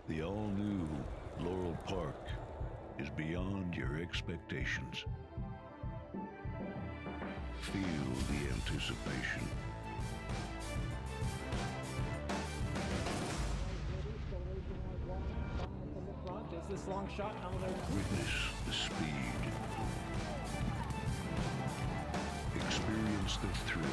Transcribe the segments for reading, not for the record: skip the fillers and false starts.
The all-new Laurel Park is beyond your expectations. Feel the anticipation. Is this long shot now? Witness the speed. Experience the thrill.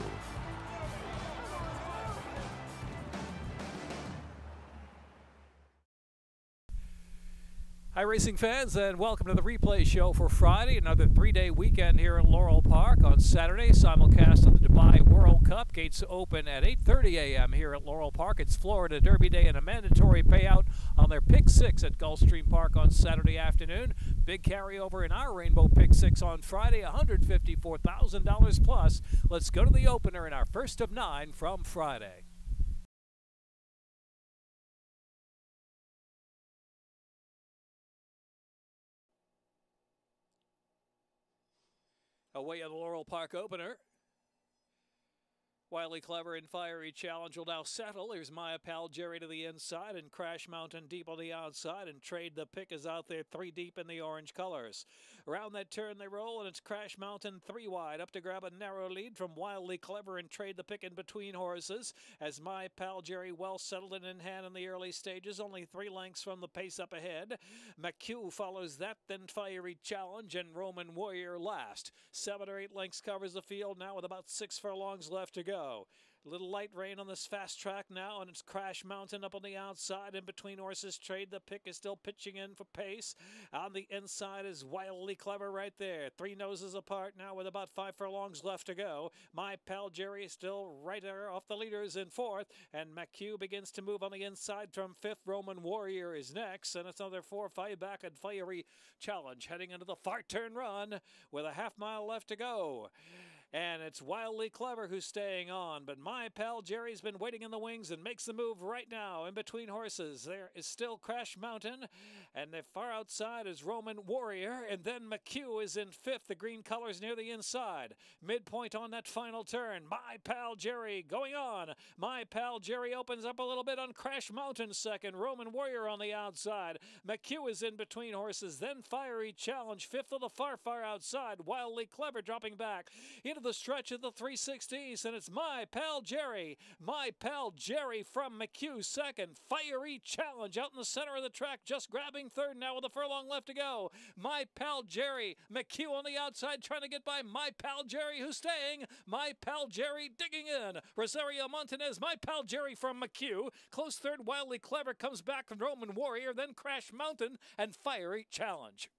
Hi racing fans, and welcome to the replay show for Friday, another three-day weekend here in Laurel Park. On Saturday, simulcast of the Dubai World Cup. Gates open at 8:30 a.m. here at Laurel Park. It's Florida Derby Day and a mandatory payout on their Pick 6 at Gulfstream Park on Saturday afternoon. Big carryover in our Rainbow Pick 6 on Friday, $154,000 plus. Let's go to the opener in our first of 9 from Friday. Away at the Laurel Park opener. Wildly Clever and Fiery Challenge will now settle. Here's My Pal Jerry to the inside and Crash Mountain deep on the outside, and Trade the Pick is out there 3 deep in the orange colors. Around that turn they roll, and it's Crash Mountain 3 wide up to grab a narrow lead from Wildly Clever and Trade the Pick in between horses as My Pal Jerry well settled and in hand in the early stages, only 3 lengths from the pace up ahead. McHugh follows that, then Fiery Challenge and Roman Warrior last. 7 or 8 lengths covers the field now with about 6 furlongs left to go. A little light rain on this fast track now, and it's Crash Mountain up on the outside. In between horses, Trade the Pick is still pitching in for pace. On the inside is Wildly Clever right there. 3 noses apart now with about 5 furlongs left to go. My Pal Jerry is still right there off the leaders in 4th, and McHugh begins to move on the inside from 5th. Roman Warrior is next, and it's another 4-5 back at Fiery Challenge heading into the far turn run with a half mile left to go. And it's Wildly Clever who's staying on, but My Pal Jerry's been waiting in the wings and makes the move right now. In between horses, there is still Crash Mountain, and the far outside is Roman Warrior, and then McHugh is in 5th. The green colors near the inside. Midpoint on that final turn. My Pal Jerry going on. My Pal Jerry opens up a little bit on Crash Mountain second. Roman Warrior on the outside. McHugh is in between horses, then Fiery Challenge 5th of the far outside. Wildly Clever dropping back into the stretch of the 360s, and it's My Pal Jerry. My Pal Jerry from McHugh second. Fiery Challenge out in the center of the track, just grabbing third now with a furlong left to go. My Pal Jerry. McHugh on the outside trying to get by My Pal Jerry, who's staying. My Pal Jerry digging in. Rosario Montanez. My Pal Jerry from McHugh. Close third. Wildly Clever comes back from Roman Warrior, then Crash Mountain and Fiery Challenge.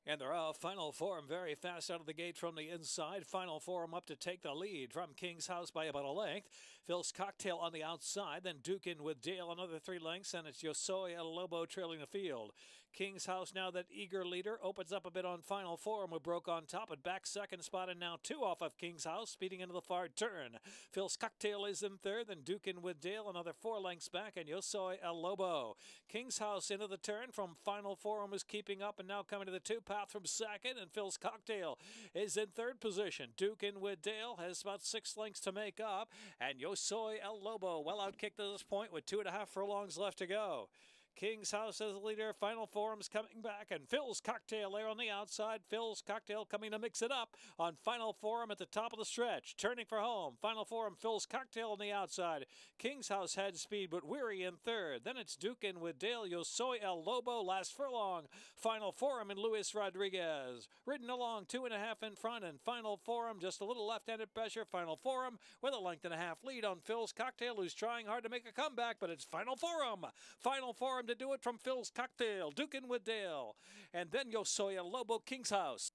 And they're off. Final Form very fast out of the gate from the inside. Final Form up to take the lead from King's House by about a length. Phil's Cocktail on the outside. Then Duke in with Dale another 3 lengths. And it's Yosoy El Lobo trailing the field. King's House now that eager leader opens up a bit on Final Form. We broke on top at back second spot and now 2 off of King's House speeding into the far turn. Phil's Cocktail is in third. Then Duke in with Dale another 4 lengths back and Yosoy El Lobo. King's House into the turn from Final Form is keeping up and now coming to the 2 path from second, and Phil's Cocktail is in third position. Duke in with Dale has about 6 lengths to make up, and Yosoy El Lobo well outkicked at this point with 2.5 furlongs left to go. King's House as the leader. Final Forum's coming back, and Phil's Cocktail there on the outside. Phil's Cocktail coming to mix it up on Final Forum at the top of the stretch. Turning for home. Final Forum, Phil's Cocktail on the outside. King's House had speed, but Weary in third. Then it's Dukin with Dale Yo Soy El Lobo last furlong. Final Forum and Luis Rodriguez. Ridden along 2.5 in front, and Final Forum just a little left-handed pressure. Final Forum with a length and a half lead on Phil's Cocktail, who's trying hard to make a comeback, but it's Final Forum. Final Forum to do it from Phil's Cocktail. Dukin with Dale. And then Yo Soy El Lobo, King's House.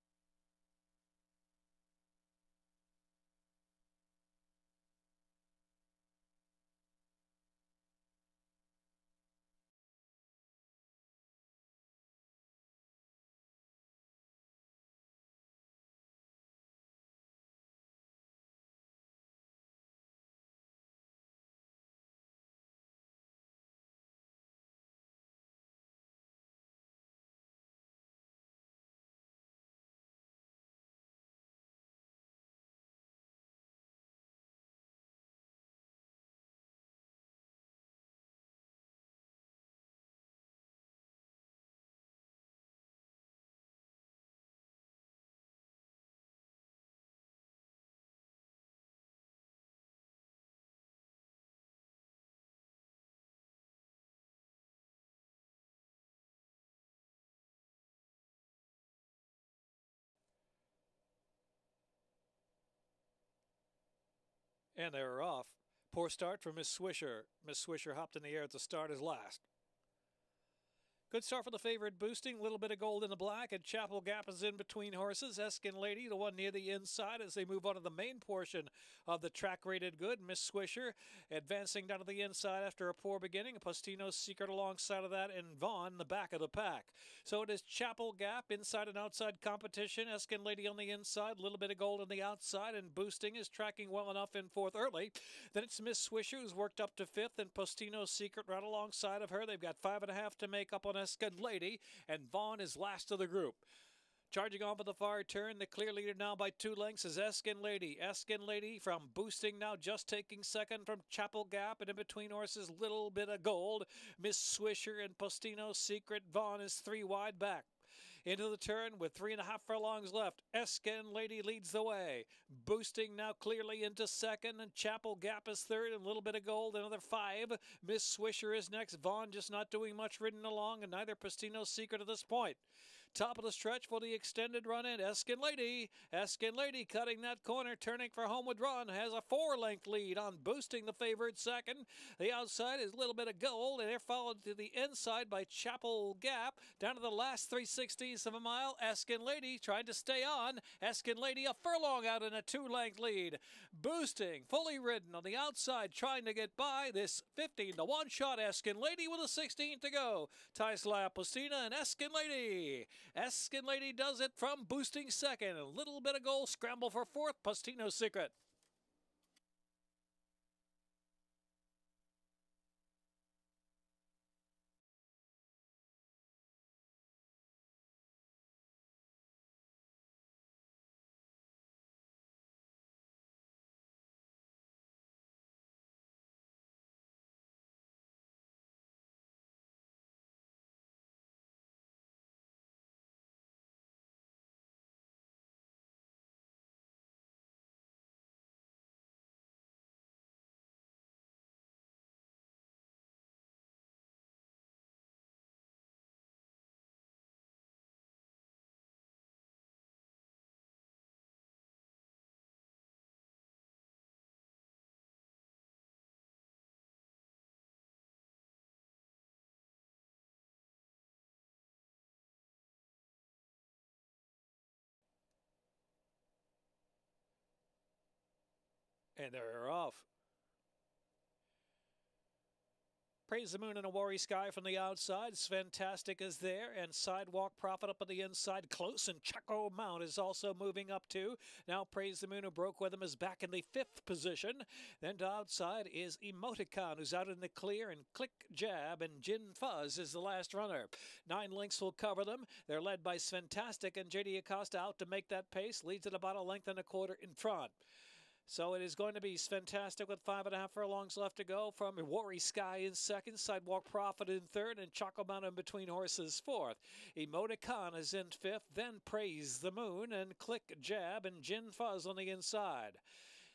And they were off. Poor start for Miss Swisher. Miss Swisher hopped in the air at the start as last. Good start for the favorite Boosting. A little bit of gold in the black, and Chapel Gap is in between horses. Eskin Lady, the one near the inside, as they move on to the main portion of the track rated good. Miss Swisher advancing down to the inside after a poor beginning. Postino's Secret alongside of that, and Vaughn the back of the pack. So it is Chapel Gap inside and outside competition. Eskin Lady on the inside, a little bit of gold on the outside, and Boosting is tracking well enough in fourth early. Then it's Miss Swisher, who's worked up to fifth, and Postino's Secret right alongside of her. They've got 5.5 to make up on Eskin Lady, and Vaughn is last of the group. Charging on for the far turn, the clear leader now by 2 lengths is Eskin Lady. Eskin Lady from Boosting now just taking second from Chapel Gap, and in between horses, little bit of gold. Miss Swisher and Postino's Secret. Vaughn is 3 wide back. Into the turn with 3.5 furlongs left. Eskin Lady leads the way. Boosting now clearly into second, and Chapel Gap is third, and a little bit of gold, another 5. Miss Swisher is next. Vaughn just not doing much ridden along, and neither Postino's Secret at this point. Top of the stretch for the extended run in. Eskin Lady. Eskin Lady cutting that corner, turning for Homeward Run. Has a 4-length lead on Boosting, the favorite second. The outside is a little bit of gold, and they're followed to the inside by Chapel Gap. Down to the last 3/60 of a mile. Eskin Lady trying to stay on. Eskin Lady a furlong out in a 2-length lead. Boosting, fully ridden on the outside, trying to get by this 15-1 shot. Eskin Lady with a 16 to go. Ties La Postina and Eskin Lady. Eskin Lady does it from Boosting second. A little bit of gold, scramble for fourth. Postino's Secret. And they're off. Praise the Moon in a Worry Sky from the outside. Fantastic is there, and Sidewalk Prophet up on the inside. Close, and Chaco Mount is also moving up too. Now Praise the Moon, who broke with him, is back in the 5th position. Then to outside is Emoticon, who's out in the clear, and Click Jab, and Gin Fuzz is the last runner. 9 lengths will cover them. They're led by Fantastic, and JD Acosta out to make that pace. Leads at about a length and a quarter in front. So it is going to be fantastic with 5.5 furlongs left to go from Worry Sky in second, Sidewalk Prophet in third, and Choco Mountain between horses fourth. Emoticon is in fifth, then Praise the Moon and Click Jab and Gin Fuzz on the inside.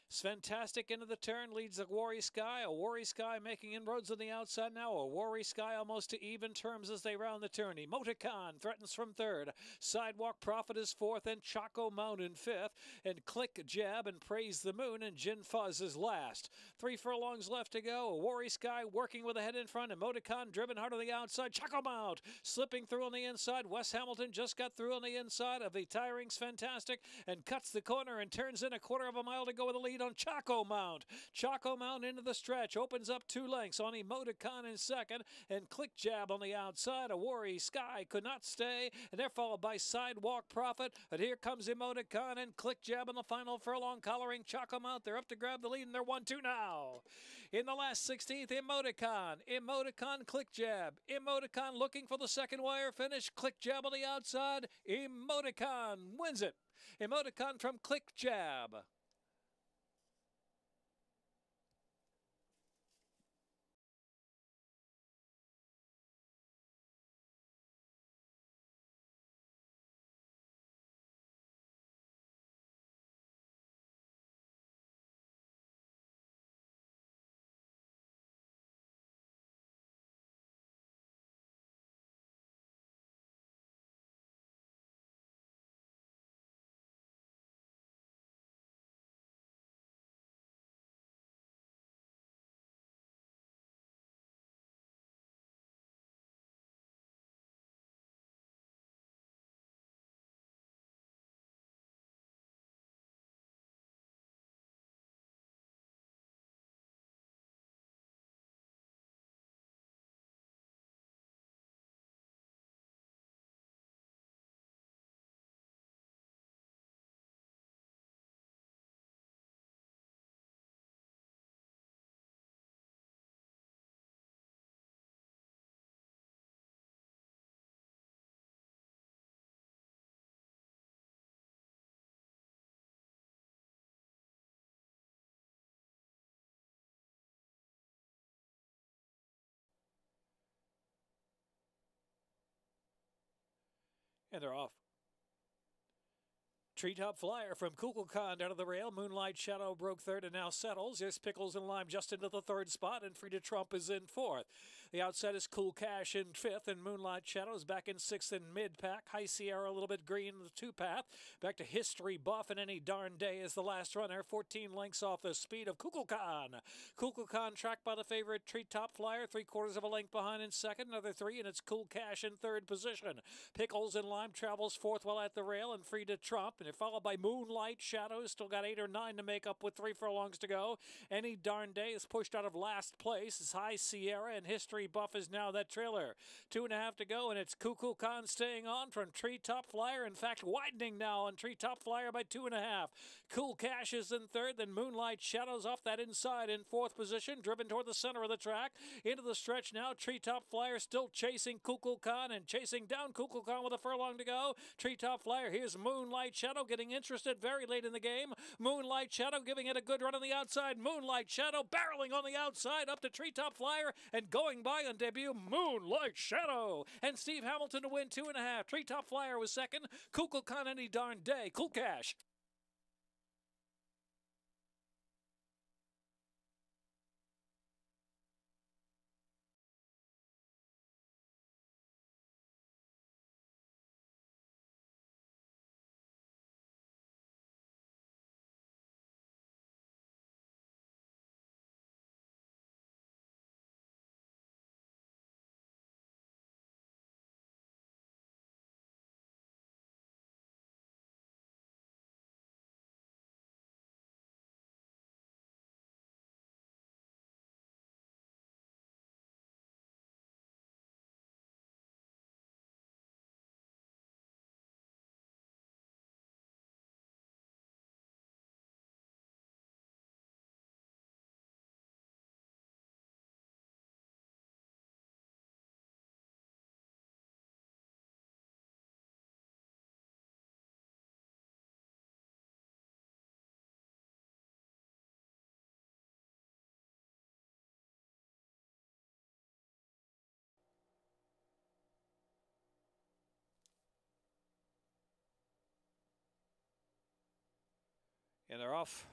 It's fantastic into the turn, leads a Worry Sky. A Worry Sky making inroads on the outside now. A Worry Sky almost to even terms as they round the turn. Emoticon threatens from third. Sidewalk Prophet is fourth, and Choco Mountain fifth. And Click Jab and Praise the Moon and Gin Fuzz is last. 3 furlongs left to go. A Worry Sky working with a head in front. Emoticon driven hard on the outside. Choco Mount slipping through on the inside. Wes Hamilton just got through on the inside of the Tiring's Fantastic and cuts the corner and turns in a 1/4 mile to go with the lead on Choco Mount. Choco Mount into the stretch, opens up 2 lengths on Emoticon in second, and Click Jab on the outside. A Worry Sky could not stay, and they're followed by Sidewalk Prophet. But here comes Emoticon and Click Jab in the final furlong, collaring Choco Mount. They're up to grab the lead, and they're 1-2 now. In the last 16th, Emoticon, Click Jab. Emoticon looking for the second wire finish. Click Jab on the outside. Emoticon wins it. Emoticon from Click Jab. And they're off. Treetop Flyer from Kukulkan down to the rail. Moonlight Shadow broke third and now settles. There's Pickles and Lime just into the third spot, and Frida Trump is in fourth. The outside is Cool Cash in fifth, and Moonlight Shadow is back in sixth in mid-pack. High Sierra a little bit green in the 2-path. Back to History Buff, and Any Darn Day is the last runner. 14 lengths off the speed of Kukulkan. Kukulkan tracked by the favorite Treetop Flyer, 3/4 of a length behind in second. Another 3, and it's Cool Cash in third position. Pickles and Lime travels fourth while at the rail, and Frida Trump. And they're followed by Moonlight Shadows. Still got 8 or 9 to make up with 3 furlongs to go. Any Darn Day is pushed out of last place. It's High Sierra, and History Buff is now that trailer. 2.5 to go, and it's Kukulkan staying on from Treetop Flyer. In fact, widening now on Treetop Flyer by 2.5. Cool Cash is in third, then Moonlight Shadows off that inside in fourth position, driven toward the center of the track. Into the stretch now. Treetop Flyer still chasing Kukulkan and chasing down Kukulkan with a furlong to go. Treetop Flyer, here's Moonlight Shadow getting interested very late in the game. Moonlight Shadow giving it a good run on the outside. Moonlight Shadow barreling on the outside up to Treetop Flyer and going by on debut. Moonlight Shadow and Steve Hamilton to win 2.5. Treetop Flyer was second. Kukulkan Any Darn Day. Cool Cash. And they're off.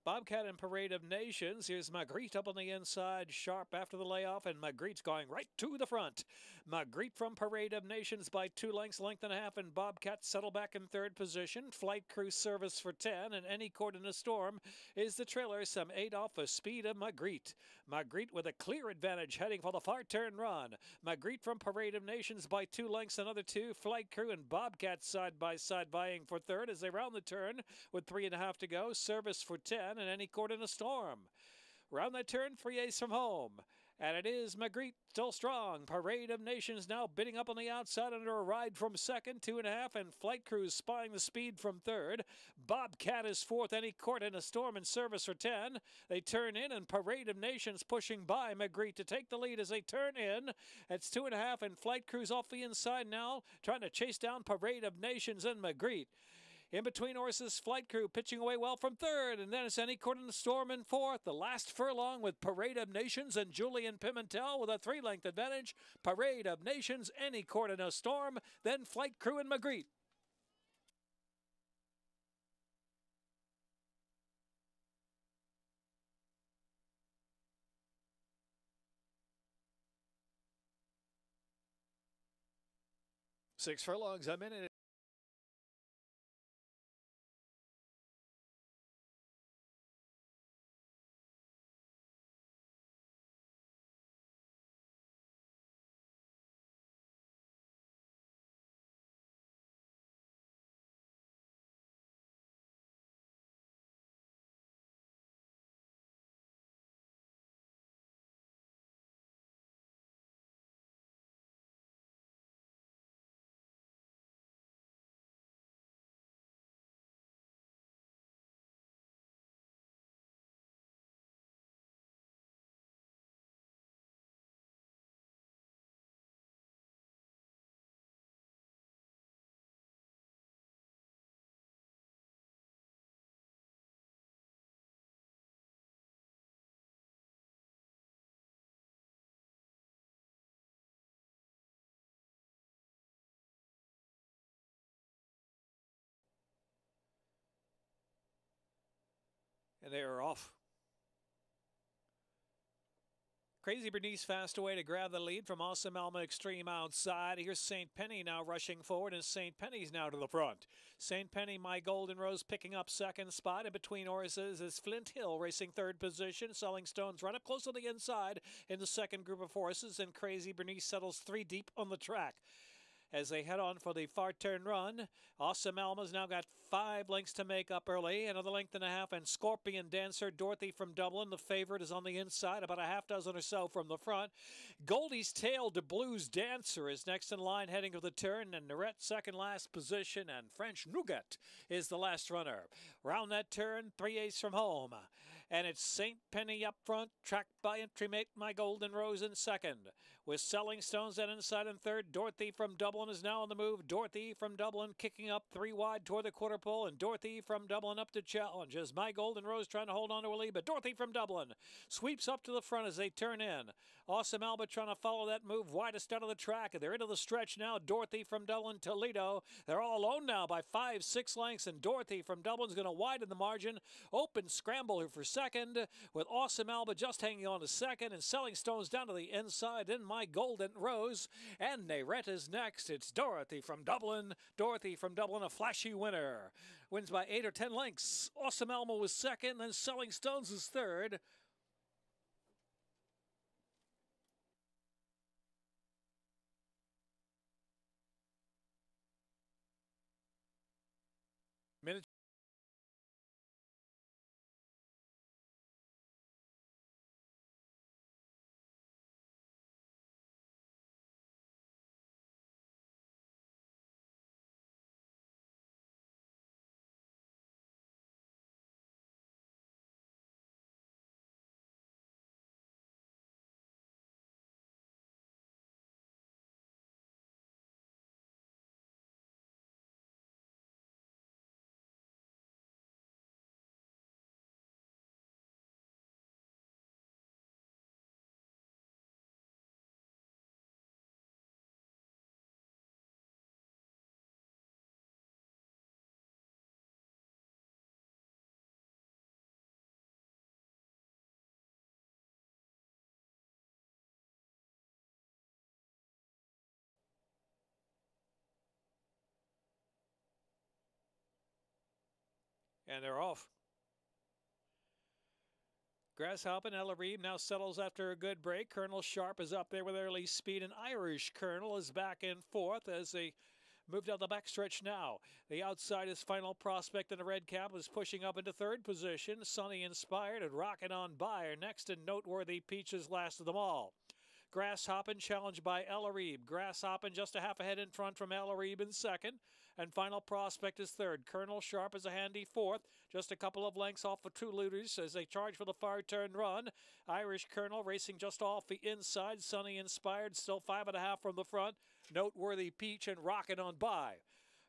Bobcat and Parade of Nations. Here's Magritte up on the inside, sharp after the layoff, and Magritte's going right to the front. Magritte from Parade of Nations by 2 lengths, length and a half, and Bobcat settle back in third position. Flight Crew service for 10, and Any Court in a Storm is the trailer, some 8 off the speed of Magritte. Magritte with a clear advantage heading for the far turn run. Magritte from Parade of Nations by 2 lengths, another 2. Flight Crew and Bobcat side by side vying for third as they round the turn with 3.5 to go. Service for 10. And Any Court in a Storm. Round that turn, 3/8 from home. And it is Magritte still strong. Parade of Nations now bidding up on the outside under a ride from second, 2.5, and Flight Crew spying the speed from third. Bobcat is fourth. Any Court in a Storm in service for 10. They turn in, and Parade of Nations pushing by Magritte to take the lead as they turn in. It's 2.5, and Flight Crew's off the inside now, trying to chase down Parade of Nations and Magritte. In between horses, Flight Crew pitching away well from third, and then it's Any Court in the Storm in fourth. The last furlong with Parade of Nations and Julian Pimentel with a 3-length advantage. Parade of Nations, Any Court in a Storm, then Flight Crew and Magritte. Six furlongs, a minute. And they are off. Crazy Bernice fast away to grab the lead from Awesome Alma Extreme outside. Here's St. Penny now rushing forward, and St. Penny's now to the front. St. Penny, My Golden Rose, picking up second spot. In between horses is Flint Hill racing third position. Selling Stones right up close to the inside in the second group of horses, and Crazy Bernice settles 3 deep on the track. As they head on for the far turn run, Awesome Alma's now got 5 lengths to make up early, another length and a half, and Scorpion Dancer, Dorothy from Dublin, the favorite, is on the inside, about a half dozen or so from the front. Goldie's Tail to Blues Dancer is next in line heading to the turn, and Norette second last position, and French Nougat is the last runner. Round that turn, 3/8 from home. And it's St. Penny up front, tracked by Entry Mate, My Golden Rose in second. With Selling Stones then inside in third. Dorothy from Dublin is now on the move. Dorothy from Dublin kicking up 3 wide toward the quarter pole, and Dorothy from Dublin up to challenge as My Golden Rose trying to hold on to a lead, but Dorothy from Dublin sweeps up to the front as they turn in. Awesome Alba trying to follow that move widest out of the track, and they're into the stretch now. Dorothy from Dublin, Toledo. They're all alone now by 5-6 lengths, and Dorothy from Dublin's going to widen the margin. Open scramble for second, with Awesome Alba just hanging on to second, and Selling Stones down to the inside. In My Golden Rose, and Norette is next. It's Dorothy from Dublin. Dorothy from Dublin, a flashy winner. Wins by 8 or 10 lengths. Awesome Alma was second, then Selling Stones is third. Minute And they're off. Grasshopper Ella Reeb now settles after a good break. Colonel Sharp is up there with early speed, and Irish Colonel is back in fourth as they move down the backstretch now. The outside is Final Prospect in the red cap is pushing up into third position. Sunny Inspired and Rockin' On By are next, and Noteworthy Peaches last of them all. Grasshoppin' challenged by Ella Reeb. Grasshoppin' just a half a head in front from Ella Reeb in second. And Final Prospect is third. Colonel Sharp is a handy fourth. Just a couple of lengths off of two leaders as they charge for the far turn run. Irish Colonel racing just off the inside. Sunny Inspired still 5.5 from the front. Noteworthy Peach and Rockin' On By.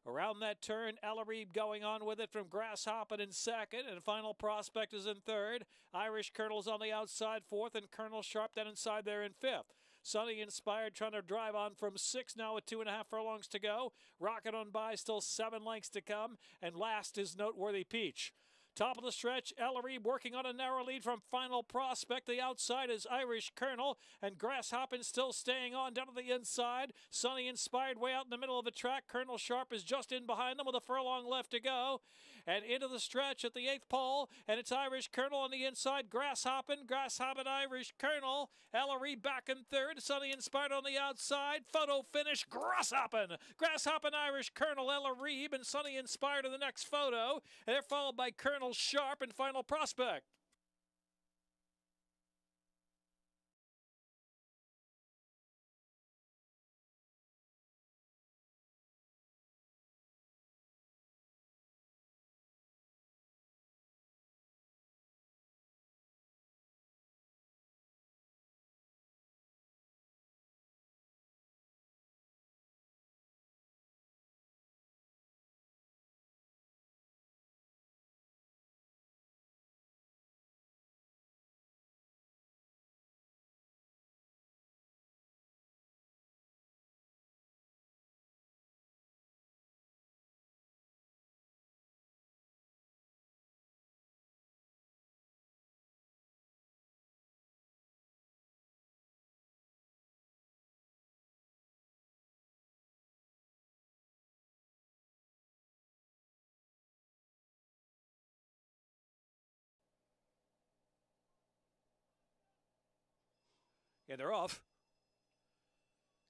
Around that turn, Ella Reeb going on with it from Grasshoppin' in second, and Final Prospect is in third. Irish Colonel's on the outside fourth, and Colonel Sharp down inside there in fifth. Sunny Inspired trying to drive on from six now with 2.5 furlongs to go. Rockin' On By still 7 lengths to come, and last is Noteworthy Peach. Top of the stretch, Ella Reeb working on a narrow lead from Final Prospect. The outside is Irish Colonel, and Grasshoppin' still staying on down to the inside. Sunny Inspired way out in the middle of the track. Colonel Sharp is just in behind them with a furlong left to go. And into the stretch at the 8th pole, and it's Irish Colonel on the inside. Grasshoppin', Irish Colonel. Ella Reeb back in third. Sunny Inspired on the outside. Photo finish, Grasshoppin', Irish Colonel, Ella Reeb, and Sunny Inspired in the next photo. And they're followed by Colonel Sharp and Final Prospect. And they're off.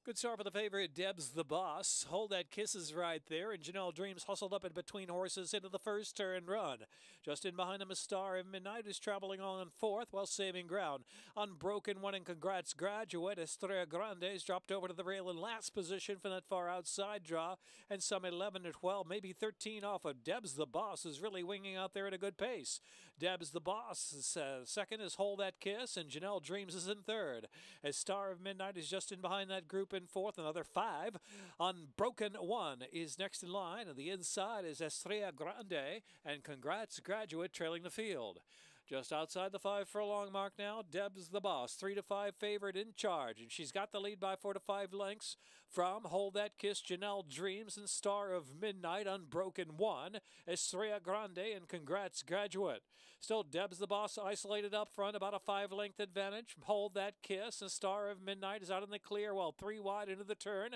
Good start for the favorite, Deb's the Boss. Hold That Kisses right there, and Janelle Dreams hustled up in between horses into the first turn run. Just in behind him, a Star of Midnight is traveling on fourth while saving ground. Unbroken One and Congrats Graduate. Estrella Grande has dropped over to the rail in last position from that far outside draw, and some 11 to 12, maybe 13 off of Deb's the Boss is really winging out there at a good pace. Deb's the Boss is second is Hold That Kiss, and Janelle Dreams is in third. As Star of Midnight is just in behind that group in fourth, another 5. Unbroken One is next in line, and the inside is Estrella Grande and Congrats Graduate trailing the field. Just outside the 5 furlong mark now, Deb's the Boss, 3 to 5 favorite in charge, and she's got the lead by 4 to 5 lengths from Hold That Kiss, Janelle Dreams, and Star of Midnight. Unbroken One, Estrella Grande, and Congrats Graduate. Still Deb's the Boss isolated up front, about a 5-length advantage. Hold That Kiss, and Star of Midnight is out in the clear, while 3 wide into the turn.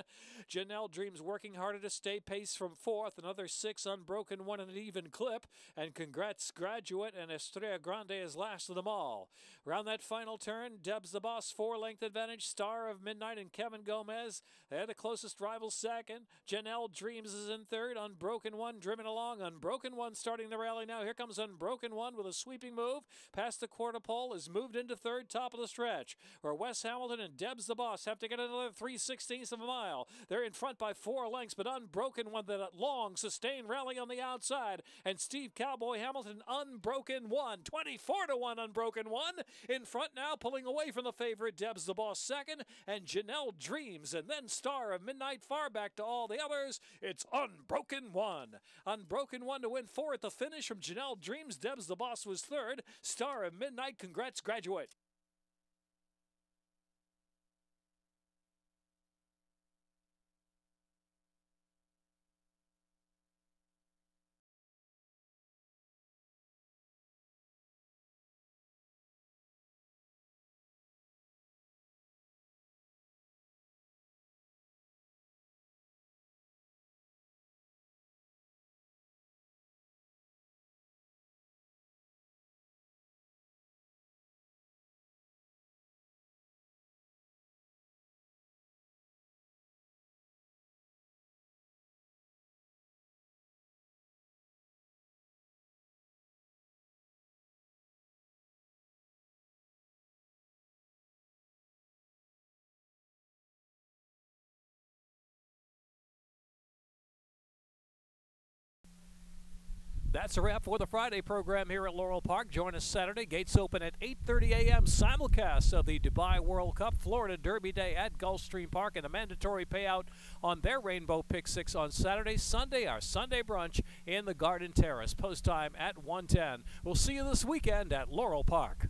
Janelle Dreams working harder to stay pace from fourth, another 6. Unbroken One in an even clip, and Congrats Graduate and Estrella Grande is last of them all. Around that final turn, Deb's the Boss 4-length advantage. Star of Midnight and Kevin Gomez, they're the closest rival second. Janelle Dreams is in third. Unbroken One driven along. Unbroken One starting the rally now. Here comes Unbroken One with a sweeping move past the quarter pole, is moved into third, top of the stretch, where Wes Hamilton and Deb's the Boss have to get another 3/16 of a mile. They're in front by 4 lengths, but Unbroken One, that long sustained rally on the outside, and Steve Cowboy Hamilton, Unbroken One, 24 to 1. Unbroken One in front now, pulling away from the favorite, Deb's the Boss second, and Janelle Dreams, and then Star of Midnight far back to all the others. It's Unbroken One. Unbroken One to win 4 at the finish from Janelle Dreams. Deb's the Boss was third. Star of Midnight, Congrats Graduate. That's a wrap for the Friday program here at Laurel Park. Join us Saturday. Gates open at 8:30 a.m. Simulcast of the Dubai World Cup, Florida Derby Day at Gulfstream Park, and a mandatory payout on their Rainbow Pick 6 on Saturday. Sunday, our Sunday brunch in the Garden Terrace. Post time at 1:10. We'll see you this weekend at Laurel Park.